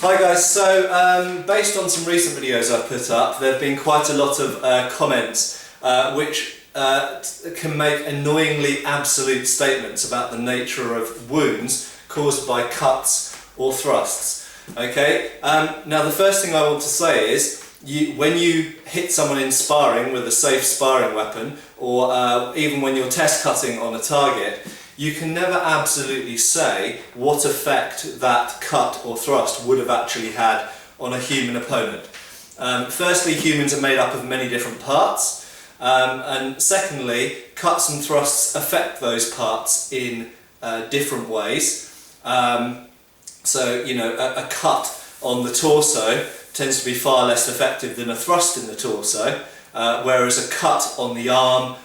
Hi guys, so based on some recent videos I've put up, there have been quite a lot of comments which can make annoyingly absolute statements about the nature of wounds caused by cuts or thrusts. Okay, now the first thing I want to say is when you hit someone in sparring with a safe sparring weapon, or even when you're test cutting on a target, you can never absolutely say what effect that cut or thrust would have actually had on a human opponent. Firstly, humans are made up of many different parts, and secondly, cuts and thrusts affect those parts in different ways. So, you know, a cut on the torso tends to be far less effective than a thrust in the torso, whereas a cut on the arm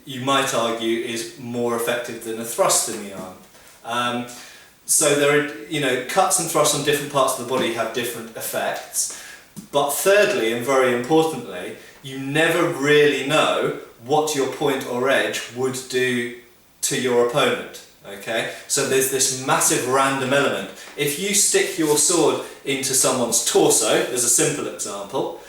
you might argue is more effective than a thrust in the arm. So there are, you know, cuts and thrusts on different parts of the body have different effects. But thirdly, and very importantly, you never really know what your point or edge would do to your opponent. Okay, so there's this massive random element. If you stick your sword into someone's torso, there's a simple example,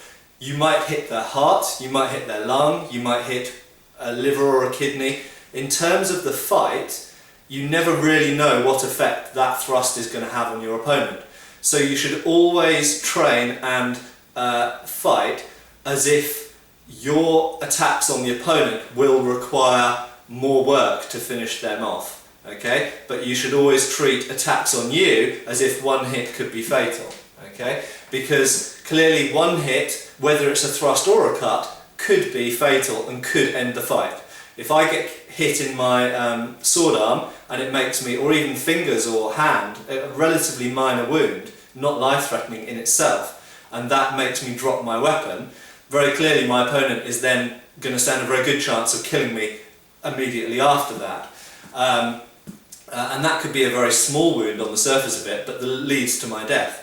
you might hit their heart, you might hit their lung, you might hit a liver or a kidney. In terms of the fight, you never really know what effect that thrust is going to have on your opponent. So you should always train and fight as if your attacks on the opponent will require more work to finish them off. Okay, but you should always treat attacks on you as if one hit could be fatal. Okay, because clearly one hit, whether it's a thrust or a cut, could be fatal and could end the fight. If I get hit in my sword arm and it makes me, or even fingers or hand, a relatively minor wound, not life-threatening in itself, and that makes me drop my weapon, very clearly my opponent is then going to stand a very good chance of killing me immediately after that. And that could be a very small wound on the surface of it, but that leads to my death.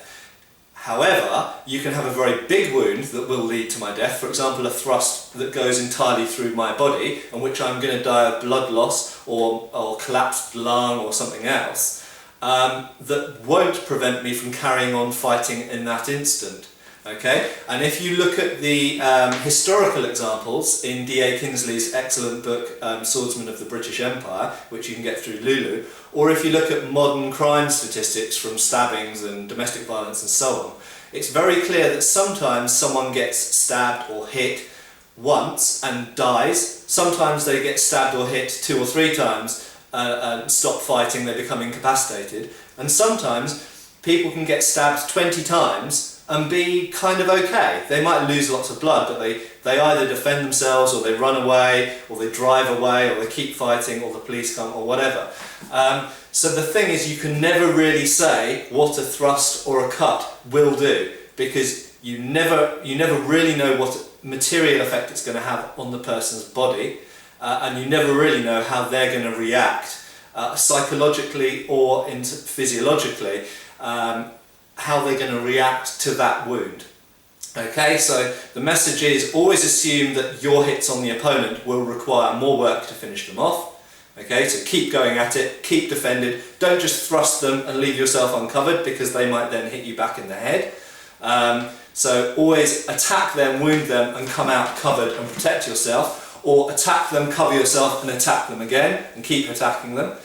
However, you can have a very big wound that will lead to my death, for example a thrust that goes entirely through my body, in which I'm going to die of blood loss or collapsed lung or something else, that won't prevent me from carrying on fighting in that instant. Okay? And if you look at the historical examples in D.A. Kinsley's excellent book Swordsmen of the British Empire, which you can get through Lulu, or if you look at modern crime statistics from stabbings and domestic violence and so on, it's very clear that sometimes someone gets stabbed or hit once and dies, sometimes they get stabbed or hit 2 or 3 times and stop fighting, they become incapacitated, and sometimes people can get stabbed 20 times and be kind of okay. They might lose lots of blood, but they either defend themselves, or they run away, or they drive away, or they keep fighting, or the police come, or whatever. So the thing is, you can never really say what a thrust or a cut will do, because you never really know what material effect it's going to have on the person's body, and you never really know how they're going to react psychologically or physiologically. How they're going to react to that wound. Okay, so the message is always assume that your hits on the opponent will require more work to finish them off. Okay, so keep going at it, keep defended, don't just thrust them and leave yourself uncovered, because they might then hit you back in the head. So always attack them, wound them, and come out covered and protect yourself, or attack them, cover yourself, and attack them again, and keep attacking them.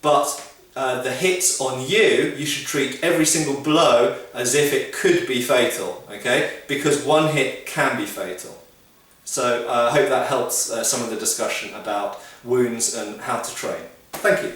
But the hits on you should treat every single blow as if it could be fatal, okay? Because one hit can be fatal. So I hope that helps some of the discussion about wounds and how to train. Thank you.